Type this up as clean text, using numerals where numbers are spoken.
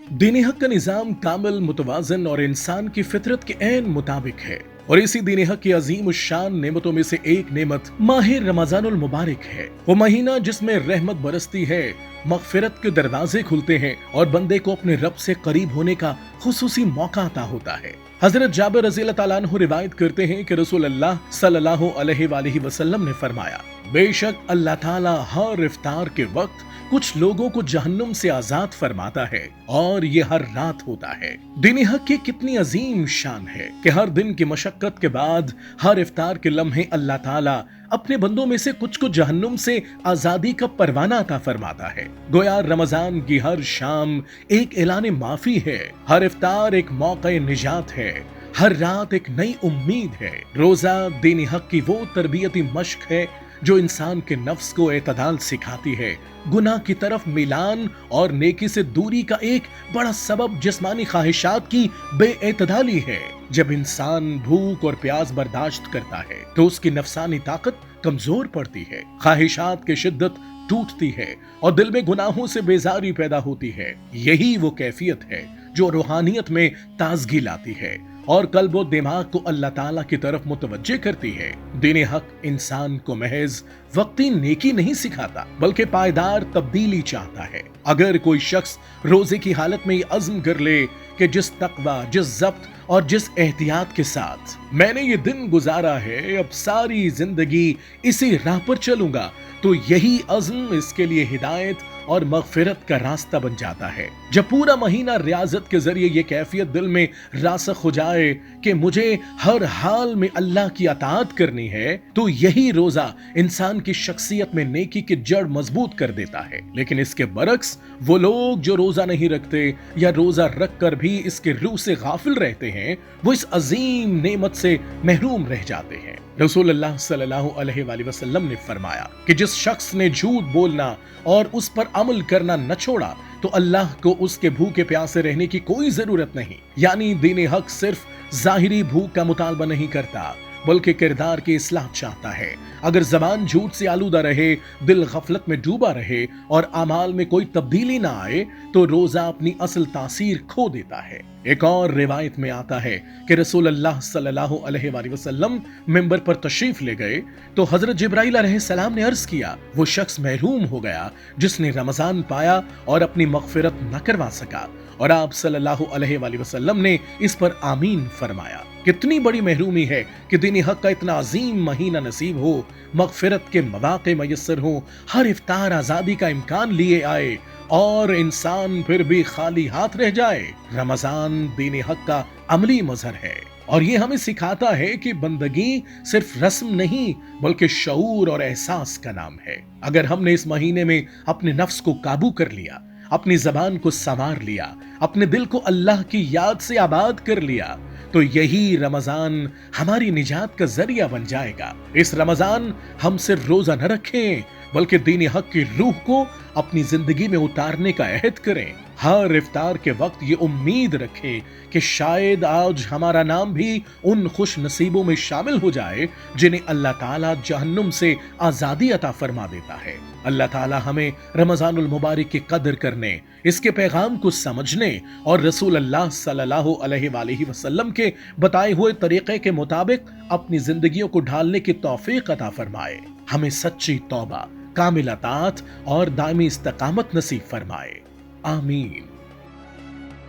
दीन हक का निजाम कामिल, मुतवाज़न और इंसान की फितरत के ऐन मुताबिक है। और इसी दीन हक की अजीम शान नेमतों में से एक नेमत माह रमजानुल मुबारक है। वो महीना जिसमें रहमत बरसती है, मगफिरत के दरवाजे खुलते हैं और बंदे को अपने रब से करीब होने का खुसूसी मौका अता होता है। हजरत जाबिर रज़ी अल्लाह ताला अन्हु रिवायत करते हैं कि रसूल अल्लाह सल्लल्लाहु अलैहि वसल्लम ने फरमाया, बेशक अल्लाह ताला हर इफ्तार के वक्त कुछ लोगों को जहन्नुम से आजाद फरमाता है और ये हर रात होता है। दीन हक की कितनी अजीम शान है कि हर दिन की मशक्कत के बाद हर इफ्तार के लम्हे अल्लाह ताला अपने बंदों में से कुछ को जहन्नुम से आजादी का परवाना अता फरमाता है। गोया रमजान की हर शाम एक ऐलान माफी है, हर इफ्तार एक मौका निजात है, हर रात एक नई उम्मीद है। रोजा दीन हक की वो तरबियती मश्क है जो इंसान के नफ्स को एतदाल सिखाती है, गुनाह की तरफ मिलान और नेकी से दूरी का एक बड़ा सबब जिस्मानी ख्वाहिशात की बेएतदाली है। जब इंसान भूख और प्यास बर्दाश्त करता है तो उसकी नफसानी ताकत कमजोर पड़ती है, ख्वाहिशात की शिद्दत टूटती है और दिल में गुनाहों से बेजारी पैदा होती है। यही वो कैफियत है जो रूहानियत में ताजगी लाती है और कल्ब और दिमाग को अल्लाह ताला की तरफ मुतवज्जे करती है। दीन हक इंसान को महज वक्ती नेकी नहीं सिखाता बल्कि पायदार तब्दीली चाहता है। अगर कोई शख्स रोजे की हालत में ये अज़्म कर ले कि जिस तक़वा, जिस ज़ब्त और जिस एहतियात के साथ मैंने ये दिन गुजारा है, अब सारी जिंदगी इसी राह पर चलूंगा, तो यही अज़्म इसके लिए हिदायत और मगफिरत का रास्ता बन जाता है। जब पूरा महीना रियाजत के जरिए ये कैफियत दिल में रासख हो जाए कि मुझे हर हाल में अल्लाह की अताअत करनी है, तो यही रोजा इंसान की शख्सियत में नेकी की जड़ मजबूत कर देता है। लेकिन इसके बरक्स वो लोग जो रोजा नहीं रखते या रोजा रख कर भी इसके रूह से गाफिल रहते हैं, वो इस अजीम नेमत से महरूम रह जाते हैं। रसूलुल्लाह सल्लल्लाहु अलैहि वसल्लम ने फरमाया कि जिस शख्स ने झूठ बोलना और उस पर अमल करना न छोड़ा तो अल्लाह को उसके भूखे प्यासे रहने की कोई जरूरत नहीं। यानी दीन हक सिर्फ जाहिरी भूख का मुतालबा नहीं करता बल्कि किरदार की इस्लाह चाहता है। अगर जबान झूठ से आलूदा रहे, दिल गफलत में डूबा रहे और अमाल में कोई तब्दीली ना आए तो रोजा अपनी असल तासीर खो देता है। एक और रिवायत में आता है कि रसूल अल्लाह सल्लल्लाहु अलैहि वसल्लम मिंबर पर तशरीफ ले गए तो हजरत जिब्राइल अलैहिस्सलाम ने अर्ज किया, वो शख्स महरूम हो गया जिसने रमजान पाया और अपनी मगफिरत न करवा सका। और आप सल्लल्लाहु अलैहि वसल्लम ने इस पर आमीन फरमाया। कितनी बड़ी महरूमी है कि दीन हक का इतना अजीम महीना नसीब हो, मगफिरत के मौके मयस्सर हो, हर इफ्तार आजादी का इम्कान लिए आए और इंसान फिर भी खाली हाथ रह जाए। रमजान दीन हक का अमली मजहर है और ये हमें सिखाता है कि बंदगी सिर्फ रस्म नहीं बल्कि शऊर और एहसास का नाम है। अगर हमने इस महीने में अपने नफ्स को काबू कर लिया, अपनी जबान को संवार लिया, अपने दिल को अल्लाह की याद से आबाद कर लिया, तो यही रमजान हमारी निजात का जरिया बन जाएगा। इस रमजान हम सिर्फ रोजा न रखें बल्कि दीन हक की रूह को अपनी जिंदगी में उतारने का अहद करें। हर इफ्तार के वक्त ये उम्मीद रखें कि शायद आज हमारा नाम भी उन खुश नसीबों में शामिल हो जाए जिन्हें अल्लाह ताला जहन्नुम से आजादी अता फरमा देता है। अल्लाह ताला हमें रमजानुल मुबारक की कदर करने, इसके पैगाम को समझने और रसूल अल्लाह सल्लल्लाहु अलैहि वसल्लम के बताए हुए तरीके के मुताबिक अपनी जिंदगियों को ढालने की तौफीक अता फरमाए। हमें सच्ची तौबा, कामिल अताअत और दायमी इस्तकामत नसीब फरमाए। आमीन।